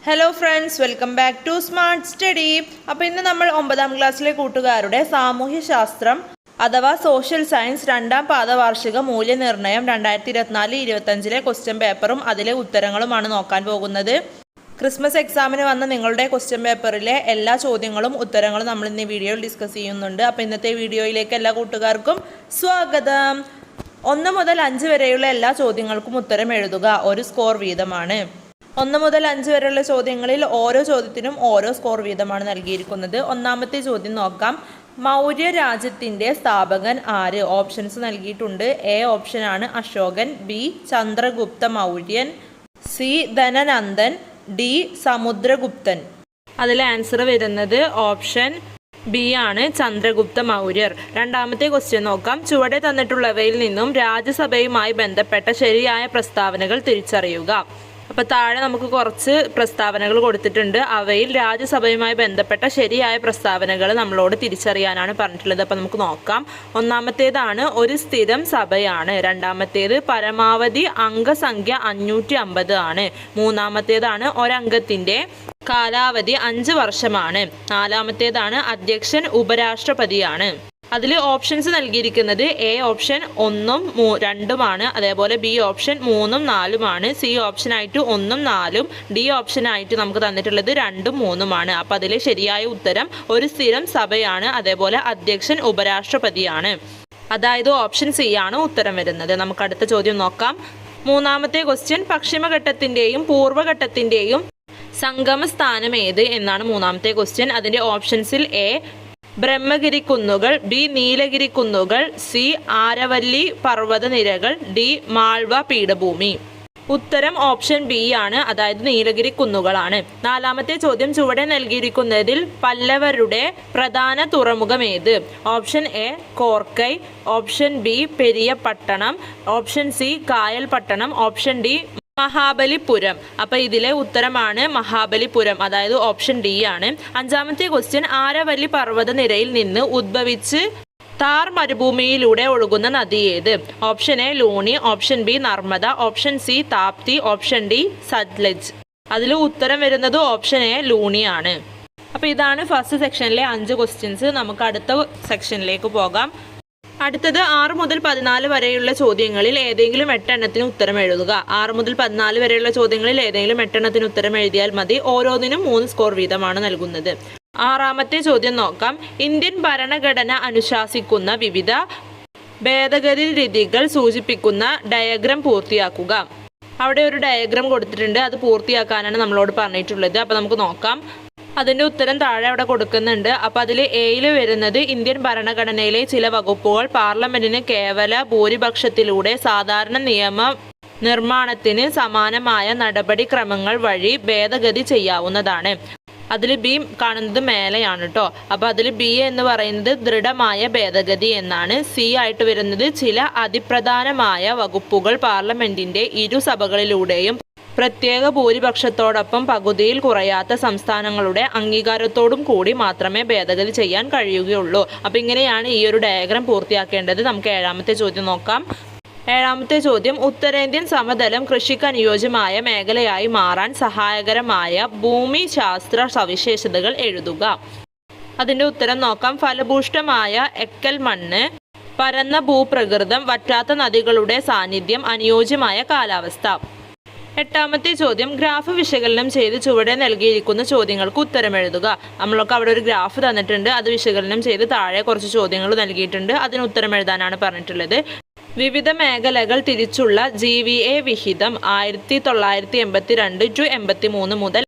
Hello friends, welcome back to smart study. അപ്പോൾ ഇന്ന് നമ്മൾ 9ാം ക്ലാസ്സിലെ കൂട്ടുകാരുടെ സാമൂഹ്യശാസ്ത്രം അഥവാ സോഷ്യൽ സയൻസ് 2ാം പാദവാർഷിക മൂല്യനിർണ്ണയം 2024-25 ക്വസ്റ്റ്യൻ പേപ്പറും അതിലെ ഉത്തരങ്ങളുമാണ് നോക്കാൻ പോകുന്നത്. ക്രിസ്മസ് എക്സാമിന് വന്ന നിങ്ങളുടെ ക്വസ്റ്റ്യൻ പേപ്പറിലെ എല്ലാ ചോദ്യങ്ങളും ഉത്തരങ്ങളും നമ്മൾ ഇന്ന് വീഡിയോയിൽ ഡിസ്കസ് ചെയ്യുന്നുണ്ട്. അപ്പോൾ ഇന്നത്തെ വീഡിയോയിലേക്ക് എല്ലാ കൂട്ടുകാർക്കും സ്വാഗതം. 1 മുതൽ 5 വരെയുള്ള എല്ലാ ചോദ്യങ്ങൾക്കും ഉത്തരം എഴുതുക. ഒരു സ്കോർ വീതമാണ്. 1 മുതൽ 5 വരെയുള്ള ചോദ്യങ്ങളിൽ ഓരോ ചോദ്യത്തിനും ഓരോ സ്കോർ വീതമാണ് നൽകിയിരിക്കുന്നത്. ഒന്നാമത്തെ ചോദ്യം നോക്കാം. മൗര്യ രാജ്യത്തിൻ്റെ സ്ഥാപകൻ ആര്? ഓപ്ഷൻസ് നൽകിയിട്ടുണ്ട്. എ ഓപ്ഷനാണ് Ashokan, B Chandragupta Mauryan, C Dhananandan, D Samudraguptan. അതിൽ ആൻസർ വരുന്നത് ഓപ്ഷൻ ബി ആണ്, ചന്ദ്രഗുപ്ത മൗര്യർ. രണ്ടാമത്തെ ക്വസ്റ്റ്യൻ നോക്കാം. ചുവടെ തന്നിട്ടുള്ളവയിൽ നിന്നും രാജ്യസഭയുമായി ബന്ധപ്പെട്ട ശരിയായ പ്രസ്താവനകൾ തിരിച്ചറിയുക. അപ്പോൾ താഴെ നമുക്ക് കുറച്ച് പ്രസ്താവനകൾ കൊടുത്തിട്ടുണ്ട്. അവയിൽ രാജ്യസഭയുമായി ബന്ധപ്പെട്ട ശരിയായ പ്രസ്താവനകൾ നമ്മളോട് തിരിച്ചറിയാനാണ് പറഞ്ഞിട്ടുള്ളത്. അപ്പോൾ നമുക്ക് നോക്കാം. ഒന്നാമത്തേതാണ് ഒരു സ്ഥിരം സഭയാണ്. രണ്ടാമത്തേത് പരമാവധി അംഗസംഖ്യ 550 ആണ്. മൂന്നാമത്തേതാണ് ഒരംഗത്തിൻ്റെ കാലാവധി 5 വർഷമാണ്. നാലാമത്തേതാണ് അധ്യക്ഷൻ ഉപരാഷ്ട്രപതിയാണ്. അതിൽ ഓപ്ഷൻസ് നൽകിയിരിക്കുന്നത് എ ഓപ്ഷൻ 1ഉം 2ഉമാണ്, അതേപോലെ ബി ഓപ്ഷൻ 3ഉം 4ഉമാണ്, സി ഓപ്ഷനായിട്ട് 1ഉം 4ഉം, ഡി ഓപ്ഷനായിട്ട് നമുക്ക് തന്നിട്ടുള്ളത് 2ഉം 3ഉമാണ്. അപ്പോൾ അതിൽ ശരിയായ ഉത്തരം ഒരു സ്ഥിരം സഭയാണ്, അതേപോലെ അധ്യക്ഷൻ ഉപരാഷ്ട്രപതിയാണ്. അതായത് ഓപ്ഷൻ സി ആണ് ഉത്തരം വരുന്നത്. നമുക്ക് അടുത്ത ചോദ്യം നോക്കാം. മൂന്നാമത്തെ ക്വസ്റ്റ്യൻ, പശ്ചിമഘട്ടത്തിൻ്റെയും പൂർവ്വഘട്ടത്തിൻ്റെയും സംഗമ സ്ഥാനം ഏത് എന്നാണ് മൂന്നാമത്തെ ക്വസ്റ്റ്യൻ. അതിൻ്റെ ഓപ്ഷൻസിൽ എ ബ്രഹ്മഗിരി കുന്നുകൾ, ബി നീലഗിരി കുന്നുകൾ, സി ആരവല്ലി പർവ്വതനിരകൾ, ഡി മാൾവ പീഠഭൂമി. ഉത്തരം ഓപ്ഷൻ ബി ആണ്, അതായത് നീലഗിരി കുന്നുകളാണ്. നാലാമത്തെ ചോദ്യം, ചുവടെ നൽകിയിരിക്കുന്നതിൽ പല്ലവരുടെ പ്രധാന തുറമുഖം ഏത്? Option A Korkai, option B Periyapattanam, option C Kayalpattanam, option D Mahabalipuram. അപ്പോൾ ഇതിലെ ഉത്തരമാണ് മഹാബലിപുരം, അതായത് ഓപ്ഷൻ ഡി ആണ്. അഞ്ചാമത്തെ ക്വസ്റ്റ്യൻ, ആരവല്ലി പർവ്വതനിരയിൽ നിന്ന് ഉദ്ഭവിച്ച് താർ മരുഭൂമിയിലൂടെ ഒഴുകുന്ന നദി ഏത്? Option A Luni, option B Narmada, option C Tapti, option D Sutlej. അതിൽ ഉത്തരം വരുന്നത് ഓപ്ഷൻ എ ലൂണിയാണ്. അപ്പോൾ ഇതാണ് ഫസ്റ്റ് സെക്ഷനിലെ 5 ക്വസ്റ്റ്യൻസ്. നമുക്ക് അടുത്ത സെക്ഷനിലേക്ക് പോകാം. അടുത്തത് 6 മുതൽ 14 വരെയുള്ള ചോദ്യങ്ങളിൽ ഏതെങ്കിലും 8 എണ്ണത്തിന് ഉത്തരം എഴുതുക. 6 മുതൽ 14 വരെയുള്ള ചോദ്യങ്ങളിൽ ഏതെങ്കിലും 8 എണ്ണത്തിന് ഉത്തരം എഴുതിയാൽ മതി. ഓരോന്നിനും 3 സ്കോർ വീതമാണ് നൽകുന്നത്. ആറാമത്തെ ചോദ്യം നോക്കാം. ഇന്ത്യൻ ഭരണഘടന അനുശാസിക്കുന്ന വിവിധ ഭേദഗതി രീതികൾ സൂചിപ്പിക്കുന്ന ഡയഗ്രം പൂർത്തിയാക്കുക. അവിടെ ഒരു ഡയഗ്രം കൊടുത്തിട്ടുണ്ട്, അത് പൂർത്തിയാക്കാനാണ് നമ്മളോട് പറഞ്ഞിട്ടുള്ളത്. അപ്പോൾ നമുക്ക് നോക്കാം. അതിൻ്റെ ഉത്തരം താഴെ അവിടെ കൊടുക്കുന്നുണ്ട്. അപ്പോൾ അതിൽ എയിൽ വരുന്നത് ഇന്ത്യൻ ഭരണഘടനയിലെ ചില വകുപ്പുകൾ പാർലമെന്റിന് കേവല ഭൂരിപക്ഷത്തിലൂടെ സാധാരണ നിയമ നിർമ്മാണത്തിന് സമാനമായ നടപടിക്രമങ്ങൾ വഴി ഭേദഗതി ചെയ്യാവുന്നതാണ്. അതിൽ ബി കാണുന്നത് മേലെയാണ് കേട്ടോ. അപ്പോൾ അതിൽ ബി എന്ന് പറയുന്നത് ദൃഢമായ ഭേദഗതി എന്നാണ്. സി ആയിട്ട് വരുന്നത് ചില അതിപ്രധാനമായ വകുപ്പുകൾ പാർലമെന്റിന്റെ ഇരുസഭകളിലൂടെയും പ്രത്യേക ഭൂരിപക്ഷത്തോടൊപ്പം പകുതിയിൽ കുറയാത്ത സംസ്ഥാനങ്ങളുടെ അംഗീകാരത്തോടും കൂടി മാത്രമേ ഭേദഗതി ചെയ്യാൻ കഴിയുകയുള്ളൂ. അപ്പം ഇങ്ങനെയാണ് ഈ ഒരു ഡയഗ്രം പൂർത്തിയാക്കേണ്ടത്. നമുക്ക് 7ാമത്തെ ചോദ്യം നോക്കാം. 7ാമത്തെ ചോദ്യം, ഉത്തരേന്ത്യൻ സമതലം കൃഷിക്ക് അനുയോജ്യമായ മേഖലയായി മാറാൻ സഹായകരമായ ഭൂമിശാസ്ത്ര സവിശേഷതകൾ എഴുതുക. അതിൻ്റെ ഉത്തരം നോക്കാം. ഫലഭൂഷ്ടമായ എക്കൽ മണ്ണ്, പരന്ന ഭൂപ്രകൃതം, വറ്റാത്ത നദികളുടെ സാന്നിധ്യം, അനുയോജ്യമായ കാലാവസ്ഥ. 8ാമത്തെ ചോദ്യം, ഗ്രാഫ് വിശകലനം ചെയ്ത് ചുവടെ നൽകിയിരിക്കുന്ന ചോദ്യങ്ങൾക്ക് ഉത്തരം എഴുതുക. നമ്മളൊക്കെ അവിടെ ഒരു ഗ്രാഫ് തന്നിട്ടുണ്ട്, അത് വിശകലനം ചെയ്ത് താഴെ കുറച്ച് ചോദ്യങ്ങൾ നൽകിയിട്ടുണ്ട്, അതിന് ഉത്തരം എഴുതാനാണ് പറഞ്ഞിട്ടുള്ളത്. വിവിധ മേഖലകൾ തിരിച്ചുള്ള GVA വിഹിതം 1982 to 83 മുതൽ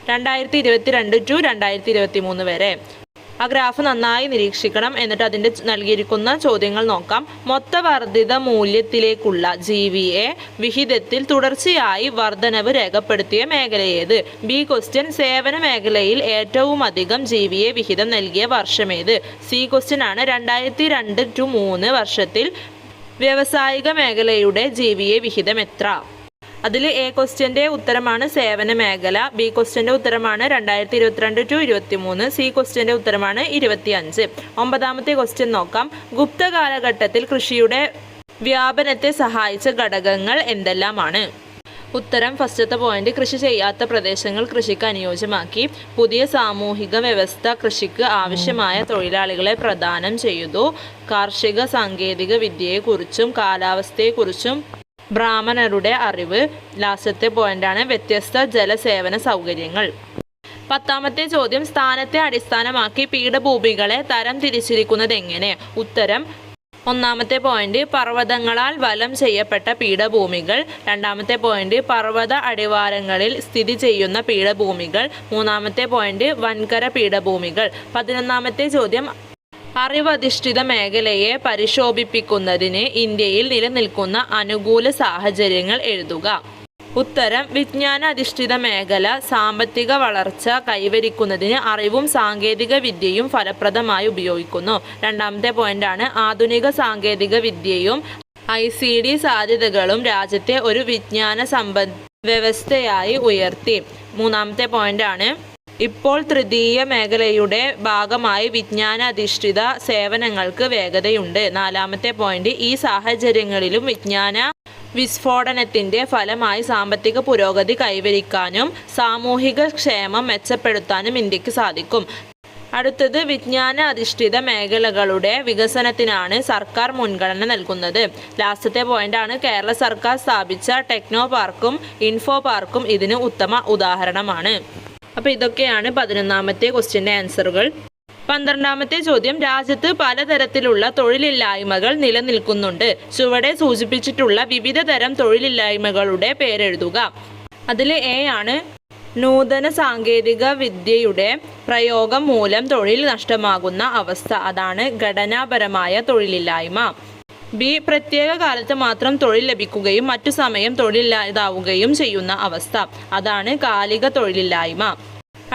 2022 to 2023 വരെ. ആ ഗ്രാഫ് നന്നായി നിരീക്ഷിക്കണം. എന്നിട്ട് അതിൻ്റെ നൽകിയിരിക്കുന്ന ചോദ്യങ്ങൾ നോക്കാം. മൊത്തവർദ്ധിത മൂല്യത്തിലേക്കുള്ള GVA വിഹിതത്തിൽ തുടർച്ചയായി വർധനവ് രേഖപ്പെടുത്തിയ മേഖല ഏത്? ബി ക്വസ്റ്റ്യൻ, സേവന മേഖലയിൽ ഏറ്റവും അധികം GVA വിഹിതം നൽകിയ വർഷമേത്? സി ക്വസ്റ്റ്യൻ ആണ്. 2002 to 2003 വർഷത്തിൽ വ്യാവസായിക മേഖലയുടെ GVA വിഹിതം എത്ര? അതിൽ എ ക്വസ്റ്റ്യൻ്റെ ഉത്തരമാണ് സേവന മേഖല, ബി ക്വസ്റ്റ്യൻ്റെ ഉത്തരമാണ് 2022 to 2023, സി ക്വസ്റ്റ്യൻ്റെ ഉത്തരമാണ് 2025. 9ാമത്തെ ക്വസ്റ്റ്യൻ നോക്കാം. ഗുപ്ത കാലഘട്ടത്തിൽ കൃഷിയുടെ വ്യാപനത്തെ സഹായിച്ച ഘടകങ്ങൾ എന്തെല്ലാമാണ്? ഉത്തരം ഫസ്റ്റത്തെ പോയിന്റ്. കൃഷി ചെയ്യാത്ത പ്രദേശങ്ങൾ കൃഷിക്ക് അനുയോജ്യമാക്കി. പുതിയ സാമൂഹിക വ്യവസ്ഥ കൃഷിക്ക് ആവശ്യമായ തൊഴിലാളികളെ പ്രദാനം ചെയ്തു. കാർഷിക സാങ്കേതിക വിദ്യയെക്കുറിച്ചും കാലാവസ്ഥയെക്കുറിച്ചും ബ്രാഹ്മണരുടെ അറിവ്. ലാസ്റ്റത്തെ പോയിന്റാണ് വ്യത്യസ്ത ജലസേവന സൗകര്യങ്ങൾ. 10ാമത്തെ ചോദ്യം, സ്ഥാനത്തെ അടിസ്ഥാനമാക്കി പീഠഭൂമികളെ തരം തിരിച്ചിരിക്കുന്നത് എങ്ങനെ? ഉത്തരം 1ാമത്തെ പോയിന്റ് പർവ്വതങ്ങളാൽ വലം ചെയ്യപ്പെട്ട പീഠഭൂമികൾ. 2ാമത്തെ പോയിന്റ് പർവ്വത അടിവാരങ്ങളിൽ സ്ഥിതി ചെയ്യുന്ന പീഠഭൂമികൾ. 3ാമത്തെ പോയിന്റ് വൻകര പീഠഭൂമികൾ. 11ാമത്തെ ചോദ്യം, അറിവധിഷ്ഠിത മേഖലയെ പരിശോഭിപ്പിക്കുന്നതിന് ഇന്ത്യയിൽ നിലനിൽക്കുന്ന അനുകൂല സാഹചര്യങ്ങൾ എഴുതുക. ഉത്തരം വിജ്ഞാന അധിഷ്ഠിത മേഖല സാമ്പത്തിക വളർച്ച കൈവരിക്കുന്നതിന് അറിവും സാങ്കേതിക വിദ്യയും ഫലപ്രദമായി ഉപയോഗിക്കുന്നു. 2ാമത്തെ പോയിന്റാണ് ആധുനിക സാങ്കേതിക വിദ്യയും ICT സാധ്യതകളും രാജ്യത്തെ ഒരു വിജ്ഞാന സമ്പദ് വ്യവസ്ഥയായി ഉയർത്തി. 3ാമത്തെ പോയിന്റാണ് ഇപ്പോൾ തൃതീയ മേഖലയുടെ ഭാഗമായി വിജ്ഞാന അധിഷ്ഠിത സേവനങ്ങൾക്ക് വേഗതയുണ്ട്. 4ാമത്തെ പോയിന്റ് ഈ സാഹചര്യങ്ങളിലും വിജ്ഞാന വിസ്ഫോടനത്തിന്റെ ഫലമായി സാമ്പത്തിക പുരോഗതി കൈവരിക്കാനും സാമൂഹിക ക്ഷേമം മെച്ചപ്പെടുത്താനും ഇന്ത്യക്ക് സാധിക്കും. അടുത്തത് വിജ്ഞാന അധിഷ്ഠിത മേഖലകളുടെ വികസനത്തിനാണ് സർക്കാർ മുൻഗണന നൽകുന്നത്. ലാസ്റ്റത്തെ പോയിന്റാണ് കേരള സർക്കാർ സ്ഥാപിച്ച ടെക്നോ പാർക്കും ഇൻഫോ പാർക്കും ഇതിന് ഉത്തമ ഉദാഹരണമാണ്. അപ്പോൾ ഇതൊക്കെയാണ് 11ാമത്തെ ക്വസ്റ്റ്യൻ്റെ ആൻസറുകൾ. 12ാമത്തെ ചോദ്യം, രാജ്യത്ത് പലതരത്തിലുള്ള തൊഴിലില്ലായ്മകൾ നിലനിൽക്കുന്നുണ്ട്. ചുവടെ സൂചിപ്പിച്ചിട്ടുള്ള വിവിധ തരം തൊഴിലില്ലായ്മകളുടെ പേരെഴുതുക. അതിൽ എ ആണ് നൂതന സാങ്കേതിക വിദ്യയുടെ പ്രയോഗം മൂലം തൊഴിൽ നഷ്ടമാകുന്ന അവസ്ഥ. അതാണ് ഘടനാപരമായ തൊഴിലില്ലായ്മ. ബി പ്രത്യേക കാലത്ത് മാത്രം തൊഴിൽ ലഭിക്കുകയും മറ്റു സമയം തൊഴിലില്ലാതാവുകയും ചെയ്യുന്ന അവസ്ഥ. അതാണ് കാലിക തൊഴിലില്ലായ്മ.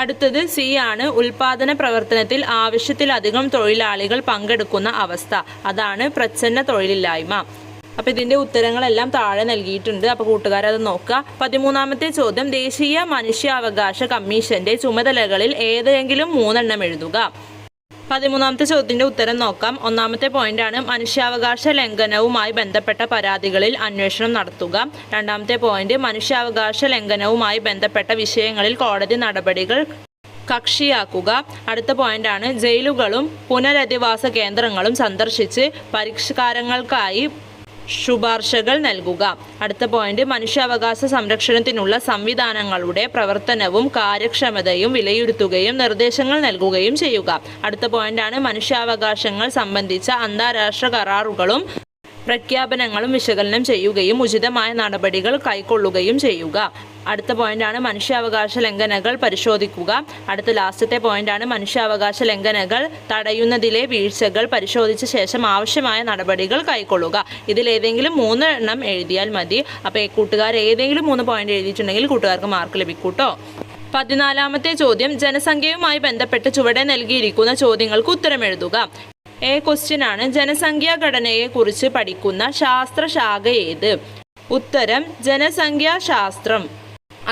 അടുത്തത് സി ആണ് ഉൽപാദന പ്രവർത്തനത്തിൽ ആവശ്യത്തിലധികം തൊഴിലാളികൾ പങ്കെടുക്കുന്ന അവസ്ഥ. അതാണ് പ്രച്ഛന്ന തൊഴിലില്ലായ്മ. അപ്പോൾ ഇതിൻ്റെ ഉത്തരങ്ങളെല്ലാം താഴെ നൽകിയിട്ടുണ്ട്. അപ്പോൾ കൂട്ടുകാരത് നോക്കുക. 13ാമത്തെ ചോദ്യം, ദേശീയ മനുഷ്യാവകാശ കമ്മീഷന്റെ ചുമതലകളിൽ ഏതെങ്കിലും 3 എണ്ണം എഴുതുക. 13ാമത്തെ ചോദ്യത്തിന്റെ ഉത്തരം നോക്കാം. 1ാമത്തെ പോയിന്റാണ് മനുഷ്യാവകാശ ലംഘനവുമായി ബന്ധപ്പെട്ട പരാതികളിൽ അന്വേഷണം നടത്തുക. 2ാമത്തെ പോയിന്റ് മനുഷ്യാവകാശ ലംഘനവുമായി ബന്ധപ്പെട്ട വിഷയങ്ങളിൽ കോടതി നടപടികൾ കക്ഷിയാക്കുക. അടുത്ത പോയിന്റാണ് ജയിലുകളും പുനരധിവാസ കേന്ദ്രങ്ങളും സന്ദർശിച്ച് പരിഷ്കാരങ്ങൾക്കായി ശുപാർശകൾ നൽകുക. അടുത്ത പോയിന്റ് മനുഷ്യാവകാശ സംരക്ഷണത്തിനുള്ള സംവിധാനങ്ങളുടെ പ്രവർത്തനവും കാര്യക്ഷമതയും വിലയിരുത്തുകയും നിർദ്ദേശങ്ങൾ നൽകുകയും ചെയ്യുക. അടുത്ത പോയിന്റാണ് മനുഷ്യാവകാശങ്ങൾ സംബന്ധിച്ച അന്താരാഷ്ട്ര കരാറുകളും പ്രഖ്യാപനങ്ങളും വിശകലനം ചെയ്യുകയും ഉചിതമായ നടപടികൾ കൈക്കൊള്ളുകയും ചെയ്യുക. അടുത്ത പോയിന്റാണ് മനുഷ്യാവകാശ ലംഘനങ്ങൾ പരിശോധിക്കുക. അടുത്ത ലാസ്റ്റത്തെ പോയിന്റാണ് മനുഷ്യാവകാശ ലംഘനങ്ങൾ തടയുന്നതിലെ വീഴ്ചകൾ പരിശോധിച്ച ശേഷം ആവശ്യമായ നടപടികൾ കൈക്കൊള്ളുക. ഇതിലേതെങ്കിലും 3 എണ്ണം എഴുതിയാൽ മതി. അപ്പോൾ കൂട്ടുകാർ ഏതെങ്കിലും 3 പോയിന്റ് എഴുതിയിട്ടുണ്ടെങ്കിൽ കൂട്ടുകാർക്ക് മാർക്ക് ലഭിക്കൂട്ടോ. 14ാമത്തെ ചോദ്യം, ജനസംഖ്യയുമായി ബന്ധപ്പെട്ട് ചുവടെ നൽകിയിരിക്കുന്ന ചോദ്യങ്ങൾക്ക് ഉത്തരം എഴുതുക. എ ക്വസ്റ്റ്യൻ ആണ് ജനസംഖ്യാ ഘടനയെ കുറിച്ച് പഠിക്കുന്ന ശാസ്ത്രശാഖ ഏത്? ഉത്തരം ജനസംഖ്യാശാസ്ത്രം.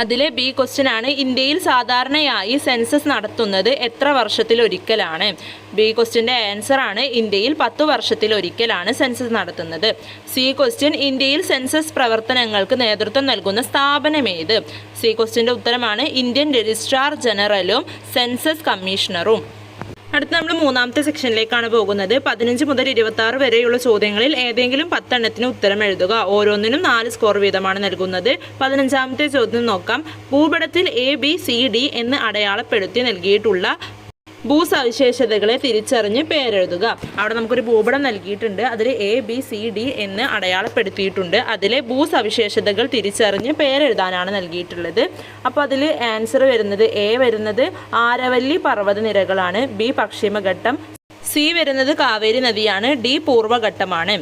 അതിലെ ബി ക്വസ്റ്റ്യൻ ആണ് ഇന്ത്യയിൽ സാധാരണയായി സെൻസസ് നടത്തുന്നത് എത്ര വർഷത്തിലൊരിക്കലാണ്? ബി ക്വസ്റ്റ്യൻ്റെ ആൻസർ ആണ് ഇന്ത്യയിൽ 10 വർഷത്തിലൊരിക്കലാണ് സെൻസസ് നടത്തുന്നത്. സി ക്വസ്റ്റ്യൻ ഇന്ത്യയിൽ സെൻസസ് പ്രവർത്തനങ്ങൾക്ക് നേതൃത്വം നൽകുന്ന സ്ഥാപനം ഏത്? സി ക്വസ്റ്റ്യൻ്റെ ഉത്തരമാണ് ഇന്ത്യൻ രജിസ്ട്രാർ ജനറലും സെൻസസ് കമ്മീഷണറും. അടുത്ത നമ്മൾ 3ാമത്തെ സെക്ഷനിലേക്കാണ് പോകുന്നത്. 15 മുതൽ 26 വരെയുള്ള ചോദ്യങ്ങളിൽ ഏതെങ്കിലും 10 എണ്ണത്തിന് ഉത്തരം എഴുതുക. ഓരോന്നിനും 4 സ്കോർ വീതമാണ് നൽകുന്നത്. 15ാമത്തെ ചോദ്യം നോക്കാം. ഭൂപടത്തിൽ ABCD എന്ന് അടയാളപ്പെടുത്തി നൽകിയിട്ടുള്ള ഭൂസവിശേഷതകളെ തിരിച്ചറിഞ്ഞ് പേരെഴുതുക. അവിടെ നമുക്കൊരു ഭൂപടം നൽകിയിട്ടുണ്ട്. അതിൽ ABCD എന്ന് അടയാളപ്പെടുത്തിയിട്ടുണ്ട്. അതിലെ ഭൂസവിശേഷതകൾ തിരിച്ചറിഞ്ഞ് പേരെഴുതാനാണ് നൽകിയിട്ടുള്ളത്. അപ്പോൾ അതിൽ ആൻസർ വരുന്നത് എ വരുന്നത് ആരവല്ലി പർവ്വതനിരകളാണ്. ബി പശ്ചിമഘട്ടം. സി വരുന്നത് കാവേരി നദിയാണ്. ഡി പൂർവ്വഘട്ടമാണ്.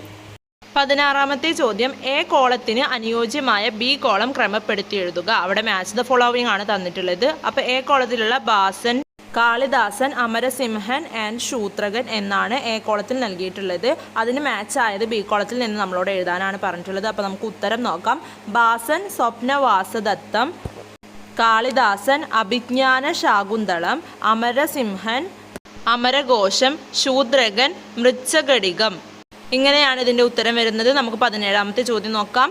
16ാമത്തെ ചോദ്യം, എ കോളത്തിന് അനുയോജ്യമായ ബി കോളം ക്രമപ്പെടുത്തി എഴുതുക. അവിടെ മാച്ച് ദ ഫോളോവിംഗ് ആണ് തന്നിട്ടുള്ളത്. അപ്പോൾ എ കോളത്തിലുള്ള ബാസൻ, കാളിദാസൻ, അമരസിംഹൻ ആൻഡ് ശൂദ്രകൻ എന്നാണ് എ കോളത്തിൽ നൽകിയിട്ടുള്ളത്. അതിന് മാച്ച് ആയത് ബി കോളത്തിൽ നിന്ന് നമ്മളോട് എഴുതാനാണ് പറഞ്ഞിട്ടുള്ളത്. അപ്പോൾ നമുക്ക് ഉത്തരം നോക്കാം. ബാസൻ സ്വപ്നവാസദത്തം, കാളിദാസൻ അഭിജ്ഞാന ശാകുന്തളം, അമരസിംഹൻ അമരഘോഷം, ശൂദ്രകൻ മൃച്ഛകടികം. ഇങ്ങനെയാണ് ഇതിൻ്റെ ഉത്തരം വരുന്നത്. നമുക്ക് 17ാമത്തെ ചോദ്യം നോക്കാം.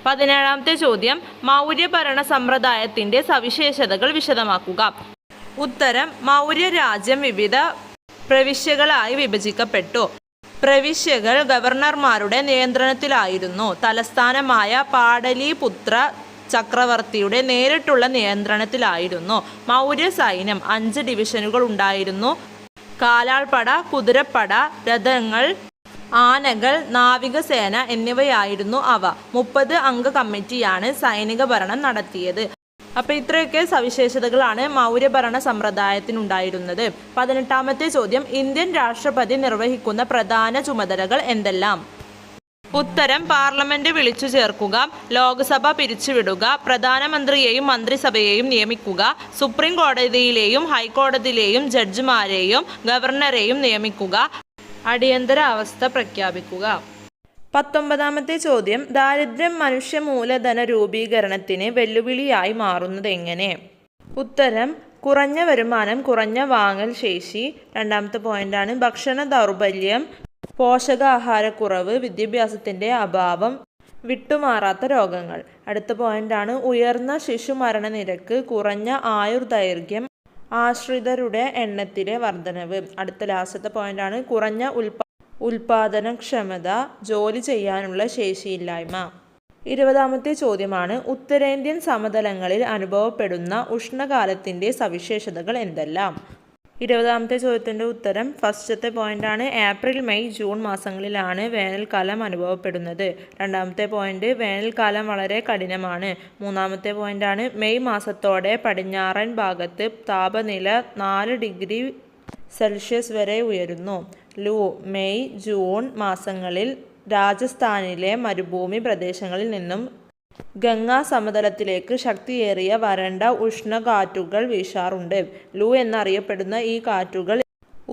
17ാമത്തെ ചോദ്യം മൗര്യഭരണ സമ്പ്രദായത്തിന്റെ സവിശേഷതകൾ വിശദമാക്കുക. ഉത്തരം മൗര്യ രാജ്യം വിവിധ പ്രവിശ്യകളായി വിഭജിക്കപ്പെട്ടു. പ്രവിശ്യകൾ ഗവർണർമാരുടെ നിയന്ത്രണത്തിലായിരുന്നു. തലസ്ഥാനമായ പാടലീപുത്ര ചക്രവർത്തിയുടെ നേരിട്ടുള്ള നിയന്ത്രണത്തിലായിരുന്നു. മൗര്യ സൈന്യം 5 ഡിവിഷനുകൾ ഉണ്ടായിരുന്നു. കാലാൾപ്പട, കുതിരപ്പട, രഥങ്ങൾ, ആനകൾ, നാവികസേന എന്നിവയായിരുന്നു അവ. 30 അംഗ കമ്മിറ്റിയാണ് സൈനിക ഭരണം നടത്തിയത്. അപ്പോൾ ഇത്രയൊക്കെ സവിശേഷതകളാണ് മൗര്യഭരണ സമ്പ്രദായത്തിനുണ്ടായിരുന്നത്. 18ാമത്തെ ചോദ്യം ഇന്ത്യൻ രാഷ്ട്രപതി നിർവഹിക്കുന്ന പ്രധാന ചുമതലകൾ എന്തെല്ലാം? ഉത്തരം പാർലമെന്റ് വിളിച്ചു ചേർക്കുക, ലോക്സഭ പിരിച്ചുവിടുക, പ്രധാനമന്ത്രിയെയും മന്ത്രിസഭയെയും നിയമിക്കുക, സുപ്രീം കോടതിയിലെയും ഹൈക്കോടതിയിലെയും ജഡ്ജിമാരെയും ഗവർണറെയും നിയമിക്കുക, അടിയന്തര അവസ്ഥ പ്രഖ്യാപിക്കുക. 19ാമത്തെ ചോദ്യം ദാരിദ്ര്യം മനുഷ്യ മൂലധന രൂപീകരണത്തിന് വെല്ലുവിളിയായി മാറുന്നത് എങ്ങനെ? ഉത്തരം കുറഞ്ഞ വരുമാനം, കുറഞ്ഞ വാങ്ങൽ ശേഷി. 2ാമത്തെ പോയിന്റാണ് ഭക്ഷണ ദൗർബല്യം, പോഷകാഹാരക്കുറവ്, വിദ്യാഭ്യാസത്തിൻ്റെ അഭാവം, വിട്ടുമാറാത്ത രോഗങ്ങൾ. അടുത്ത പോയിന്റാണ് ഉയർന്ന ശിശുമരണ നിരക്ക്, കുറഞ്ഞ ആയുർദൈർഘ്യം, ആശ്രിതരുടെ എണ്ണത്തിലെ വർധനവ്. അടുത്ത ലാസ്റ്റത്തെ പോയിന്റാണ് കുറഞ്ഞ ഉൽപാദനക്ഷമത, ജോലി ചെയ്യാനുള്ള ശേഷിയില്ലായ്മ. 20ാമത്തെ ചോദ്യമാണ് ഉത്തരേന്ത്യൻ സമതലങ്ങളിൽ അനുഭവപ്പെടുന്ന ഉഷ്ണകാലത്തിൻ്റെ സവിശേഷതകൾ എന്തെല്ലാം? 20ാമത്തെ ചോദ്യത്തിൻ്റെ ഉത്തരം ഫസ്റ്റത്തെ പോയിന്റാണ് ഏപ്രിൽ, മെയ്, ജൂൺ മാസങ്ങളിലാണ് വേനൽക്കാലം അനുഭവപ്പെടുന്നത്. 2ാമത്തെ പോയിന്റ് വേനൽക്കാലം വളരെ കഠിനമാണ്. 3ാമത്തെ പോയിന്റാണ് മെയ് മാസത്തോടെ പടിഞ്ഞാറൻ ഭാഗത്ത് താപനില 4 ഡിഗ്രി സെൽഷ്യസ് വരെ ഉയരുന്നു. മെയ്, ജൂൺ മാസങ്ങളിൽ രാജസ്ഥാനിലെ മരുഭൂമി പ്രദേശങ്ങളിൽ നിന്നും ഗംഗാ സമതലത്തിലേക്ക് ശക്തിയേറിയ വരണ്ട ഉഷ്ണകാറ്റുകൾ വീശാറുണ്ട്. എന്നറിയപ്പെടുന്ന ഈ കാറ്റുകൾ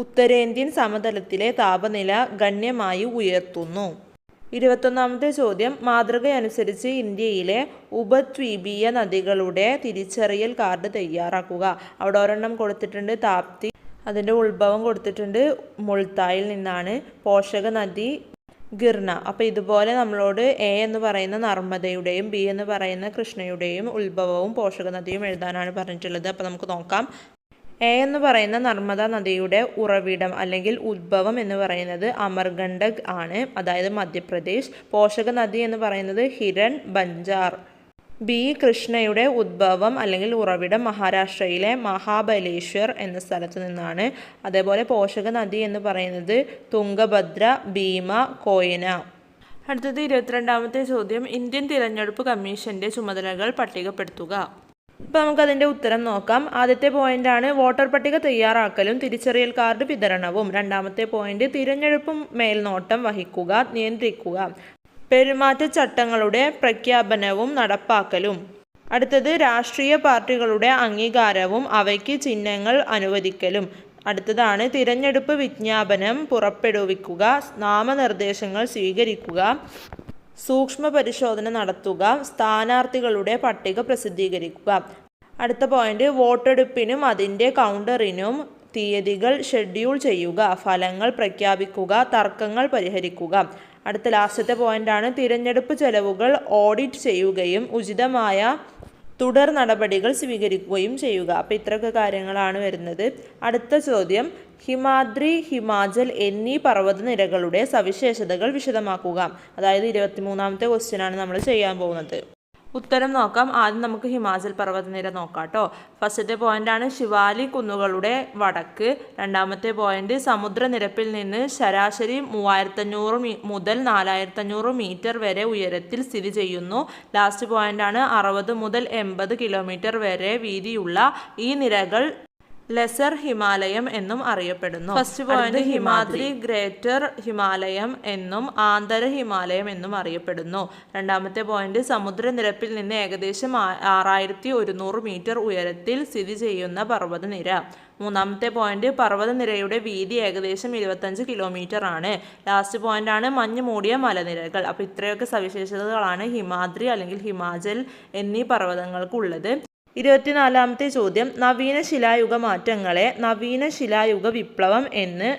ഉത്തരേന്ത്യൻ സമതലത്തിലെ താപനില ഗണ്യമായി ഉയർത്തുന്നു. 21ാമത്തെ ചോദ്യം മാതൃകയനുസരിച്ച് ഇന്ത്യയിലെ ഉപദ്വീപീയ നദികളുടെ തിരിച്ചറിയൽ കാർഡ് തയ്യാറാക്കുക. അവിടെ ഒരെണ്ണം കൊടുത്തിട്ടുണ്ട് താപ്തി, അതിൻ്റെ ഉത്ഭവം കൊടുത്തിട്ടുണ്ട് മുൾത്തായിൽ നിന്നാണ്. പോഷക നദി ഗിർന. അപ്പോൾ ഇതുപോലെ നമ്മളോട് എ എന്ന് പറയുന്ന നർമ്മദയുടെയും ബി എന്ന് പറയുന്ന കൃഷ്ണയുടെയും ഉത്ഭവവും പോഷക നദിയും എഴുതാനാണ് പറഞ്ഞിട്ടുള്ളത്. അപ്പോൾ നമുക്ക് നോക്കാം. എ എന്ന് പറയുന്ന നർമ്മദ നദിയുടെ ഉറവിടം അല്ലെങ്കിൽ ഉത്ഭവം എന്ന് പറയുന്നത് അമർകണ്ടക് ആണ്, അതായത് മധ്യപ്രദേശ്. പോഷക നദി എന്ന് പറയുന്നത് ഹിരൺ ബഞ്ചാർ. ബി കൃഷ്ണയുടെ ഉദ്ഭവം അല്ലെങ്കിൽ ഉറവിടം മഹാരാഷ്ട്രയിലെ മഹാബലേശ്വർ എന്ന സ്ഥലത്ത് നിന്നാണ്. അതേപോലെ പോഷക നദി എന്ന് പറയുന്നത് തുംഗഭദ്ര, ഭീമ, കോയന. അടുത്തത് 22ാമത്തെ ചോദ്യം ഇന്ത്യൻ തിരഞ്ഞെടുപ്പ് കമ്മീഷന്റെ ചുമതലകൾ പട്ടികപ്പെടുത്തുക. അപ്പോൾ നമുക്കതിൻ്റെ ഉത്തരം നോക്കാം. ആദ്യത്തെ പോയിന്റാണ് വോട്ടർ പട്ടിക തയ്യാറാക്കലും തിരിച്ചറിയൽ കാർഡ് വിതരണവും. 2ാമത്തെ പോയിന്റ് തിരഞ്ഞെടുപ്പ് മേൽനോട്ടം വഹിക്കുക, നിയന്ത്രിക്കുക, പെരുമാറ്റച്ചട്ടങ്ങളുടെ പ്രഖ്യാപനവും നടപ്പാക്കലും. അടുത്തത് രാഷ്ട്രീയ പാർട്ടികളുടെ അംഗീകാരവും അവയ്ക്ക് ചിഹ്നങ്ങൾ അനുവദിക്കലും. അടുത്തതാണ് തിരഞ്ഞെടുപ്പ് വിജ്ഞാപനം പുറപ്പെടുവിക്കുക, നാമനിർദ്ദേശങ്ങൾ സ്വീകരിക്കുക, സൂക്ഷ്മ പരിശോധന നടത്തുക, സ്ഥാനാർത്ഥികളുടെ പട്ടിക പ്രസിദ്ധീകരിക്കുക. അടുത്ത പോയിന്റ് വോട്ടെടുപ്പിനും അതിൻ്റെ കൗണ്ടറിനും തീയതികൾ ഷെഡ്യൂൾ ചെയ്യുക, ഫലങ്ങൾ പ്രഖ്യാപിക്കുക, തർക്കങ്ങൾ പരിഹരിക്കുക. അടുത്ത ലാസ്റ്റത്തെ പോയിന്റാണ് തിരഞ്ഞെടുപ്പ് ചെലവുകൾ ഓഡിറ്റ് ചെയ്യുകയും ഉചിതമായ തുടർ നടപടികൾ സ്വീകരിക്കുകയും ചെയ്യുക. അപ്പോൾ ഇത്രയൊക്കെ കാര്യങ്ങളാണ് വരുന്നത്. അടുത്ത ചോദ്യം ഹിമാദ്രി, ഹിമാചൽ എന്നീ പർവ്വതനിരകളുടെ സവിശേഷതകൾ വിശദമാക്കുക. അതായത് 23ാമത്തെ ക്വസ്റ്റ്യനാണ് നമ്മൾ ചെയ്യാൻ പോകുന്നത്. ഉത്തരം നോക്കാം. ആദ്യം നമുക്ക് ഹിമാചൽ പർവ്വതനിര നോക്കാം കേട്ടോ. ഫസ്റ്റത്തെ പോയിന്റാണ് ശിവാലി കുന്നുകളുടെ വടക്ക്. 2ാമത്തെ പോയിന്റ് സമുദ്രനിരപ്പിൽ നിന്ന് ശരാശരി 3500 മുതൽ 4500 മീറ്റർ വരെ ഉയരത്തിൽ സ്ഥിതി ചെയ്യുന്നു. ലാസ്റ്റ് പോയിന്റാണ് 60 മുതൽ 80 കിലോമീറ്റർ വരെ വീതിയുള്ള ഈ നിരകൾ ലെസർ ഹിമാലയം എന്നും അറിയപ്പെടുന്നു. ഫസ്റ്റ് പോയിന്റ് ഹിമാദ്രി ഗ്രേറ്റർ ഹിമാലയം എന്നും ആന്തര ഹിമാലയം എന്നും അറിയപ്പെടുന്നു. 2ാമത്തെ പോയിന്റ് സമുദ്രനിരപ്പിൽ നിന്ന് ഏകദേശം 6100 മീറ്റർ ഉയരത്തിൽ സ്ഥിതി ചെയ്യുന്ന പർവ്വതനിര. 3ാമത്തെ പോയിന്റ് പർവ്വതനിരയുടെ വീതി ഏകദേശം 25 കിലോമീറ്റർ ആണ്. ലാസ്റ്റ് പോയിന്റാണ് മഞ്ഞ് മൂടിയ മലനിരകൾ. അപ്പോൾ ഇത്രയൊക്കെ സവിശേഷതകളാണ് ഹിമാദ്രി അല്ലെങ്കിൽ ഹിമാചൽ എന്നീ പർവ്വതങ്ങൾക്കുള്ളത്. 24ാമത്തെ ചോദ്യം നവീന ശിലായുഗ മാറ്റങ്ങളെ നവീന ശിലായുഗ വിപ്ലവം എന്ന്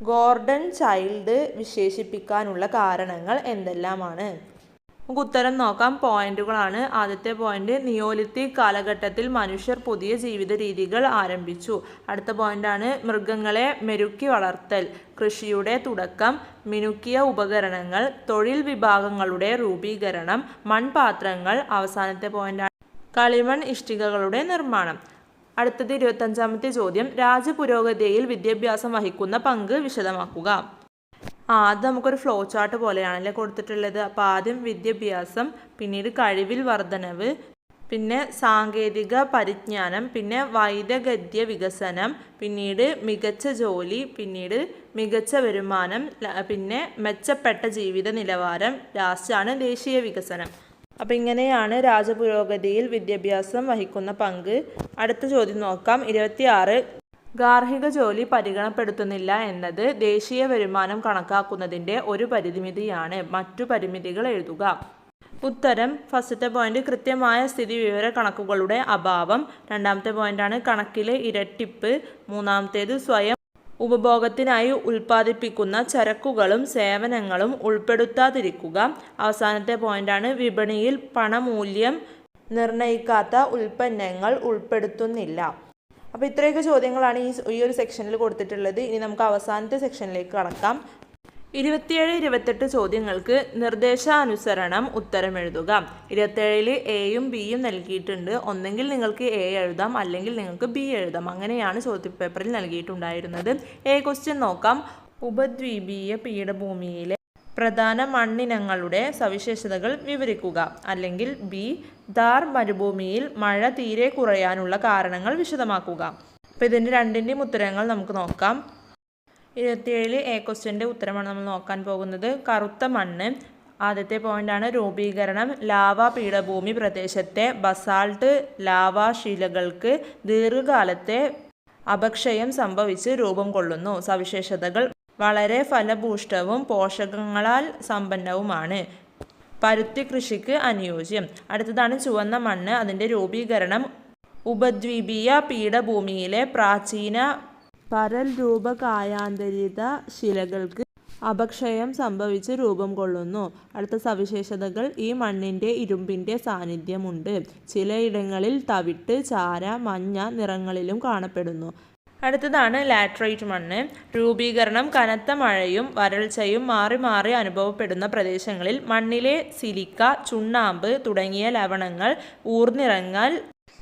ഗോർഡൻ ചൈൽഡ് വിശേഷിപ്പിക്കാനുള്ള കാരണങ്ങൾ എന്തെല്ലാമാണ്? നമുക്ക് ഉത്തരം നോക്കാം. പോയിന്റുകളാണ്. ആദ്യത്തെ പോയിന്റ്, നിയോലിത്തിക് കാലഘട്ടത്തിൽ മനുഷ്യർ പുതിയ ജീവിത രീതികൾ ആരംഭിച്ചു. അടുത്ത പോയിന്റാണ് മൃഗങ്ങളെ മെരുക്കി വളർത്തൽ, കൃഷിയുടെ തുടക്കം, മിനുക്കിയ ഉപകരണങ്ങൾ, തൊഴിൽ വിഭാഗങ്ങളുടെ രൂപീകരണം, മൺപാത്രങ്ങൾ. അവസാനത്തെ പോയിന്റാണ് കളിമൺ ഇഷ്ടികകളുടെ നിർമ്മാണം. അടുത്തത് 25ാമത്തെ ചോദ്യം, രാജ്യപുരോഗതിയിൽ വിദ്യാഭ്യാസം വഹിക്കുന്ന പങ്ക് വിശദമാക്കുക. അത് നമുക്കൊരു ഫ്ലോ ചാർട്ട് പോലെയാണല്ലേ കൊടുത്തിട്ടുള്ളത്. അപ്പോൾ ആദ്യം വിദ്യാഭ്യാസം, പിന്നീട് കഴിവിൽ വർധനവ്, പിന്നെ സാങ്കേതിക പരിജ്ഞാനം, പിന്നെ വൈദഗ്ധ്യ വികസനം, പിന്നീട് മികച്ച ജോലി, പിന്നീട് മികച്ച വരുമാനം, പിന്നെ മെച്ചപ്പെട്ട ജീവിത നിലവാരം, ലാസ്റ്റാണ് ദേശീയ വികസനം. അപ്പം ഇങ്ങനെയാണ് രാജ്യപുരോഗതിയിൽ വിദ്യാഭ്യാസം വഹിക്കുന്ന പങ്ക്. അടുത്ത ചോദ്യം നോക്കാം. 26, ഗാർഹിക ജോലി പരിഗണപ്പെടുത്തുന്നില്ല എന്നത് ദേശീയ വരുമാനം കണക്കാക്കുന്നതിൻ്റെ ഒരു പരിമിതിയാണ്. മറ്റു പരിമിതികൾ എഴുതുക. ഉത്തരം, ഫസ്റ്റത്തെ പോയിന്റ് കൃത്യമായ സ്ഥിതിവിവര കണക്കുകളുടെ അഭാവം, രണ്ടാമത്തെ പോയിന്റാണ് കണക്കിലെ ഇരട്ടിപ്പ്, മൂന്നാമത്തേത് സ്വയം ഉപഭോഗത്തിനായി ഉൽപ്പാദിപ്പിക്കുന്ന ചരക്കുകളും സേവനങ്ങളും ഉൾപ്പെടുത്താതിരിക്കുക, അവസാനത്തെ പോയിന്റാണ് വിപണിയിൽ പണമൂല്യം നിർണ്ണയിക്കാത്ത ഉൽപ്പന്നങ്ങൾ ഉൾപ്പെടുത്തുന്നില്ല. അപ്പോൾ ഇത്രയൊക്കെ ചോദ്യങ്ങളാണ് ഈ ഒരു സെക്ഷനിൽ കൊടുത്തിട്ടുള്ളത്. ഇനി നമുക്ക് അവസാനത്തെ സെക്ഷനിലേക്ക് കടക്കാം. 27, 28 ചോദ്യങ്ങൾക്ക് നിർദ്ദേശാനുസരണം ഉത്തരം എഴുതുക. 27-ൽ എയും ബിയും നൽകിയിട്ടുണ്ട്. ഒന്നെങ്കിൽ നിങ്ങൾക്ക് എ എഴുതാം, അല്ലെങ്കിൽ നിങ്ങൾക്ക് ബി എഴുതാം. അങ്ങനെയാണ് ചോദ്യപേപ്പറിൽ നൽകിയിട്ടുണ്ടായിരുന്നത്. എ ക്വസ്റ്റ്യൻ നോക്കാം. ഉപദ്വീപീയ പീഠഭൂമിയിലെ പ്രധാന മണ്ണിനങ്ങളുടെ സവിശേഷതകൾ വിവരിക്കുക. അല്ലെങ്കിൽ ബി, ഥാർ മരുഭൂമിയിൽ മഴ തീരെ കുറയാനുള്ള കാരണങ്ങൾ വിശദമാക്കുക. അപ്പോൾ ഇതിൻ്റെ രണ്ടിൻ്റെയും ഉത്തരങ്ങൾ നമുക്ക് നോക്കാം. 27-ൽ എ ക്വസ്റ്റ്യൻ്റെ ഉത്തരമാണ് നമ്മൾ നോക്കാൻ പോകുന്നത്. കറുത്ത മണ്ണ്. ആദ്യത്തെ പോയിന്റാണ് രൂപീകരണം. ലാവ പീഠഭൂമി പ്രദേശത്തെ ബസാൾട്ട് ലാവാശിലകൾക്ക് ദീർഘകാലത്തെ അപക്ഷയം സംഭവിച്ച് രൂപം കൊള്ളുന്നു. സവിശേഷതകൾ വളരെ ഫലഭൂഷ്ടവും പോഷകങ്ങളാൽ സമ്പന്നവുമാണ്. പരുത്തി കൃഷിക്ക് അനുയോജ്യം. അടുത്തതാണ് ചുവന്ന മണ്ണ്. അതിൻ്റെ രൂപീകരണം ഉപദ്വീപീയ പീഠഭൂമിയിലെ പ്രാചീന പരൽ രൂപകായാന്തരിത ശിലകൾക്ക് അപക്ഷയം സംഭവിച്ച് രൂപം കൊള്ളുന്നു. അടുത്ത സവിശേഷതകൾ, ഈ മണ്ണിൻ്റെ ഇരുമ്പിൻ്റെ സാന്നിധ്യമുണ്ട്. ചിലയിടങ്ങളിൽ തവിട്ട്, ചാര, മഞ്ഞ നിറങ്ങളിലും കാണപ്പെടുന്നു. അടുത്തതാണ് ലാറ്ററൈറ്റ് മണ്ണ്. രൂപീകരണം കനത്ത മഴയും വരൾച്ചയും മാറി മാറി അനുഭവപ്പെടുന്ന പ്രദേശങ്ങളിൽ മണ്ണിലെ സിലിക്ക, ചുണ്ണാമ്പ് തുടങ്ങിയ ലവണങ്ങൾ ഊർന്നിറങ്ങൽ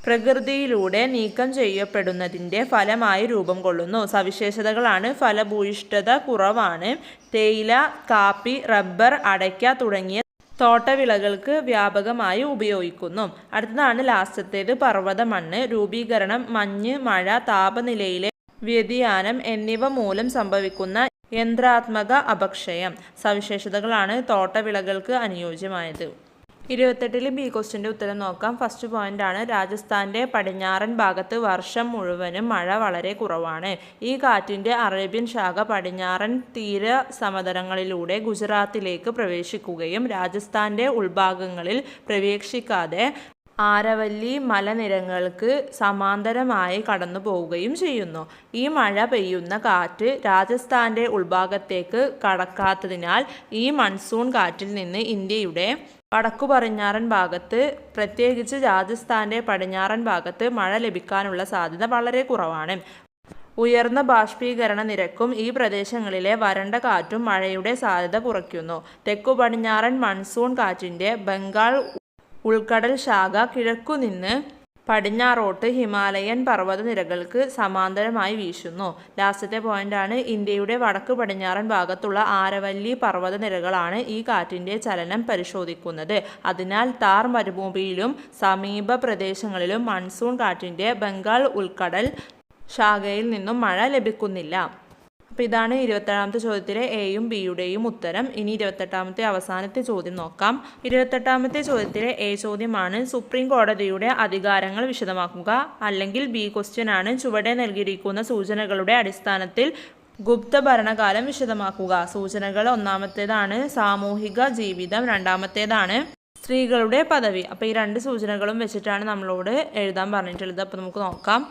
പ്രകൃതിയിലൂടെ നീക്കം ചെയ്യപ്പെടുന്നതിൻ്റെ ഫലമായി രൂപം കൊള്ളുന്നു. സവിശേഷതകളാണ് ഫലഭൂയിഷ്ഠത കുറവാണ്. തേയില, കാപ്പി, റബ്ബർ, അടയ്ക്ക തുടങ്ങിയ തോട്ടവിളകൾക്ക് വ്യാപകമായി ഉപയോഗിക്കുന്നു. അടുത്തതാണ് ലാസ്റ്റത്തേത് പർവ്വത മണ്ണ്. രൂപീകരണം മഞ്ഞ്, മഴ, താപനിലയിലെ വ്യതിയാനം എന്നിവ മൂലം സംഭവിക്കുന്ന യന്ത്രാത്മക അപക്ഷയം. സവിശേഷതകളാണ് തോട്ടവിളകൾക്ക് അനുയോജ്യമായത്. 28-ൽ ബി ക്വസ്റ്റ്യൻ്റെ ഉത്തരം നോക്കാം. ഫസ്റ്റ് പോയിന്റാണ് രാജസ്ഥാൻ്റെ പടിഞ്ഞാറൻ ഭാഗത്ത് വർഷം മുഴുവനും മഴ വളരെ കുറവാണ്. ഈ കാറ്റിൻ്റെ അറേബ്യൻ ശാഖ പടിഞ്ഞാറൻ തീര സമതലങ്ങളിലൂടെ ഗുജറാത്തിലേക്ക് പ്രവേശിക്കുകയും രാജസ്ഥാൻ്റെ ഉൾഭാഗങ്ങളിൽ പ്രവേശിക്കാതെ ആരവല്ലി മലനിരകൾക്ക് സമാന്തരമായി കടന്നു പോവുകയും ചെയ്യുന്നു. ഈ മഴ പെയ്യുന്ന കാറ്റ് രാജസ്ഥാൻ്റെ ഉൾഭാഗത്തേക്ക് കടക്കാത്തതിനാൽ ഈ മൺസൂൺ കാറ്റിൽ നിന്ന് ഇന്ത്യയുടെ വടക്കു പടിഞ്ഞാറൻ ഭാഗത്ത്, പ്രത്യേകിച്ച് രാജസ്ഥാൻ്റെ പടിഞ്ഞാറൻ ഭാഗത്ത് മഴ ലഭിക്കാനുള്ള സാധ്യത വളരെ കുറവാണ്. ഉയർന്ന ബാഷ്പീകരണ നിരക്കും ഈ പ്രദേശങ്ങളിലെ വരണ്ട കാറ്റും മഴയുടെ സാധ്യത കുറയ്ക്കുന്നു. തെക്കു പടിഞ്ഞാറൻ മൺസൂൺ കാറ്റിൻ്റെ ബംഗാൾ ഉൾക്കടൽ ശാഖ കിഴക്കുനിന്ന് പടിഞ്ഞാറോട്ട് ഹിമാലയൻ പർവ്വതനിരകൾക്ക് സമാന്തരമായി വീശുന്നു. ലാസ്റ്റത്തെ പോയിന്റാണ് ഇന്ത്യയുടെ വടക്ക് പടിഞ്ഞാറൻ ഭാഗത്തുള്ള ആരവല്ലി പർവ്വതനിരകളാണ് ഈ കാറ്റിൻ്റെ ചലനം പരിശോധിക്കുന്നത്. അതിനാൽ താർ മരുഭൂമിയിലും സമീപ പ്രദേശങ്ങളിലും മൺസൂൺ കാറ്റിൻ്റെ ബംഗാൾ ഉൾക്കടൽ ശാഖയിൽ നിന്നും മഴ ലഭിക്കുന്നില്ല. അപ്പോൾ ഇതാണ് 27ാമത്തെ ചോദ്യത്തിലെ എയും ബിയുടെയും ഉത്തരം. ഇനി 28ാമത്തെ അവസാനത്തെ ചോദ്യം നോക്കാം. 28ാമത്തെ ചോദ്യത്തിലെ എ ചോദ്യമാണ് സുപ്രീം കോടതിയുടെ അധികാരങ്ങൾ വിശദമാക്കുക. അല്ലെങ്കിൽ ബി ക്വസ്റ്റ്യൻ ആണ് ചുവടെ നൽകിയിരിക്കുന്ന സൂചനകളുടെ അടിസ്ഥാനത്തിൽ ഗുപ്ത ഭരണകാലം വിശദമാക്കുക. സൂചനകൾ ഒന്നാമത്തേതാണ് സാമൂഹിക ജീവിതം, രണ്ടാമത്തേതാണ് സ്ത്രീകളുടെ പദവി. അപ്പോൾ ഈ രണ്ട് സൂചനകളും വെച്ചിട്ടാണ് നമ്മളോട് എഴുതാൻ പറഞ്ഞിട്ടുള്ളത്. അപ്പോൾ നമുക്ക് നോക്കാം.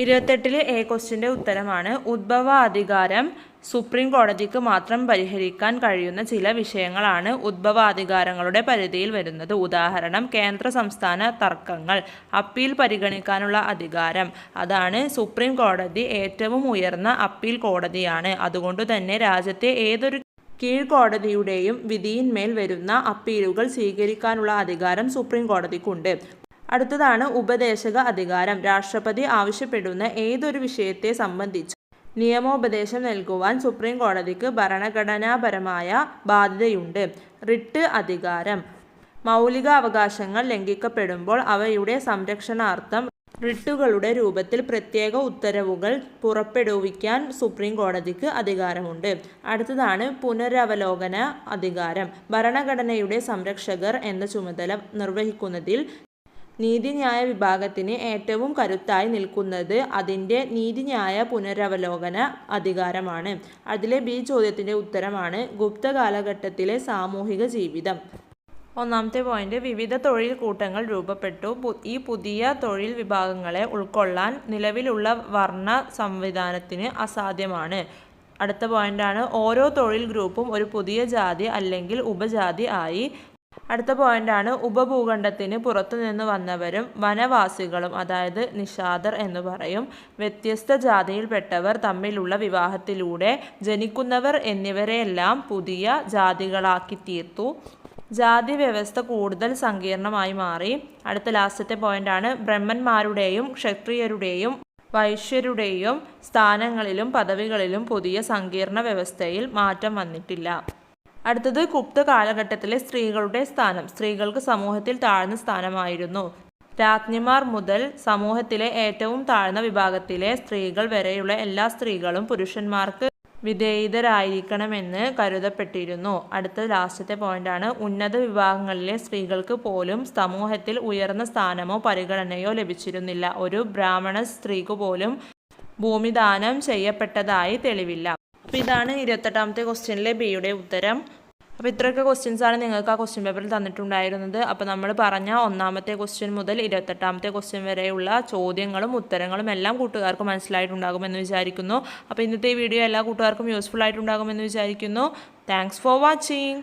28-ൽ എ ക്വസ്റ്റ്യൻ്റെ ഉത്തരമാണ് ഉദ്ഭവ അധികാരം സുപ്രീം കോടതിക്ക് മാത്രം പരിഹരിക്കാൻ കഴിയുന്ന ചില വിഷയങ്ങളാണ് ഉദ്ഭവാധികാരങ്ങളുടെ പരിധിയിൽ വരുന്നത്. ഉദാഹരണം, കേന്ദ്ര സംസ്ഥാന തർക്കങ്ങൾ. അപ്പീൽ പരിഗണിക്കാനുള്ള അധികാരം. അതാണ് സുപ്രീം കോടതി ഏറ്റവും ഉയർന്ന അപ്പീൽ കോടതിയാണ്. അതുകൊണ്ട് തന്നെ രാജ്യത്തെ ഏതൊരു കീഴ്ക്കോടതിയുടെയും വിധിയിന്മേൽ വരുന്ന അപ്പീലുകൾ സ്വീകരിക്കാനുള്ള അധികാരം സുപ്രീം കോടതിക്കുണ്ട്. അടുത്തതാണ് ഉപദേശക അധികാരം. രാഷ്ട്രപതി ആവശ്യപ്പെടുന്ന ഏതൊരു വിഷയത്തെ സംബന്ധിച്ച് നിയമോപദേശം നൽകുവാൻ സുപ്രീം കോടതിക്ക് ഭരണഘടനാപരമായ ബാധ്യതയുണ്ട്. റിട്ട് അധികാരം. മൗലിക അവകാശങ്ങൾ ലംഘിക്കപ്പെടുമ്പോൾ അവയുടെ സംരക്ഷണാർത്ഥം റിട്ടുകളുടെ രൂപത്തിൽ പ്രത്യേക ഉത്തരവുകൾ പുറപ്പെടുവിക്കാൻ സുപ്രീം കോടതിക്ക് അധികാരമുണ്ട്. അടുത്തതാണ് പുനരവലോകന അധികാരം. ഭരണഘടനയുടെ സംരക്ഷകർ എന്ന ചുമതല നിർവഹിക്കുന്നതിൽ നീതിന്യായ വിഭാഗത്തിന് ഏറ്റവും കരുത്തായി നിൽക്കുന്നത് അതിൻ്റെ നീതിന്യായ പുനരവലോകന അധികാരമാണ്. അതിലെ ബി ചോദ്യത്തിൻ്റെ ഉത്തരമാണ് ഗുപ്ത കാലഘട്ടത്തിലെ സാമൂഹിക ജീവിതം. ഒന്നാമത്തെ പോയിന്റ്, വിവിധ തൊഴിൽ കൂട്ടങ്ങൾ രൂപപ്പെട്ടു. ഈ പുതിയ തൊഴിൽ വിഭാഗങ്ങളെ ഉൾക്കൊള്ളാൻ നിലവിലുള്ള വർണ്ണ സംവിധാനത്തിന് അസാധ്യമാണ്. അടുത്ത പോയിന്റാണ്, ഓരോ തൊഴിൽ ഗ്രൂപ്പും ഒരു പുതിയ ജാതി അല്ലെങ്കിൽ ഉപജാതി ആയി. അടുത്ത പോയിന്റാണ്, ഉപഭൂഖണ്ഡത്തിന് പുറത്തുനിന്ന് വന്നവരും വനവാസികളും, അതായത് നിഷാദർ എന്ന് പറയും, വ്യത്യസ്ത ജാതിയിൽപ്പെട്ടവർ തമ്മിലുള്ള വിവാഹത്തിലൂടെ ജനിക്കുന്നവർ എന്നിവരെയെല്ലാം പുതിയ ജാതികളാക്കി തീർത്തു. ജാതി വ്യവസ്ഥ കൂടുതൽ സങ്കീർണമായി മാറി. അടുത്ത ലാസ്റ്റത്തെ പോയിന്റാണ്, ബ്രഹ്മന്മാരുടെയും ക്ഷത്രിയരുടെയും വൈശ്യരുടെയും സ്ഥാനങ്ങളിലും പദവികളിലും പുതിയ സങ്കീർണ വ്യവസ്ഥയിൽ മാറ്റം വന്നിട്ടില്ല. അടുത്തത് ഗുപ്ത കാലഘട്ടത്തിലെ സ്ത്രീകളുടെ സ്ഥാനം. സ്ത്രീകൾക്ക് സമൂഹത്തിൽ താഴ്ന്ന സ്ഥാനമായിരുന്നു. രാജ്ഞിമാർ മുതൽ സമൂഹത്തിലെ ഏറ്റവും താഴ്ന്ന വിഭാഗത്തിലെ സ്ത്രീകൾ വരെയുള്ള എല്ലാ സ്ത്രീകളും പുരുഷന്മാർക്ക് വിധേയിതരായിരിക്കണമെന്ന് കരുതപ്പെട്ടിരുന്നു. അടുത്ത ലാസ്റ്റത്തെ പോയിന്റാണ്, ഉന്നത വിഭാഗങ്ങളിലെ സ്ത്രീകൾക്ക് പോലും സമൂഹത്തിൽ ഉയർന്ന സ്ഥാനമോ പരിഗണനയോ ലഭിച്ചിരുന്നില്ല. ഒരു ബ്രാഹ്മണ സ്ത്രീക്ക് പോലും ഭൂമിദാനം ചെയ്യപ്പെട്ടതായി തെളിവില്ല. അപ്പോൾ ഇതാണ് 28ാമത്തെ ക്വസ്റ്റ്യനിലെ ബിയുടെ ഉത്തരം. അപ്പോൾ ഇത്രയൊക്കെ ക്വസ്റ്റ്യൻസാണ് നിങ്ങൾക്ക് ആ ക്വസ്റ്റ്യൻ പേപ്പറിൽ തന്നിട്ടുണ്ടായിരുന്നത്. അപ്പോൾ നമ്മൾ പറഞ്ഞ ഒന്നാമത്തെ ക്വസ്റ്റ്യൻ മുതൽ 28ാമത്തെ ക്വസ്റ്റ്യൻ വരെയുള്ള ചോദ്യങ്ങളും ഉത്തരങ്ങളും എല്ലാം കൂട്ടുകാർക്ക് മനസ്സിലായിട്ടുണ്ടാകുമെന്ന് വിചാരിക്കുന്നു. അപ്പോൾ ഇന്നത്തെ ഈ വീഡിയോ എല്ലാ കൂട്ടുകാർക്കും യൂസ്ഫുൾ ആയിട്ടുണ്ടാകുമെന്ന് വിചാരിക്കുന്നു. Thanks for watching.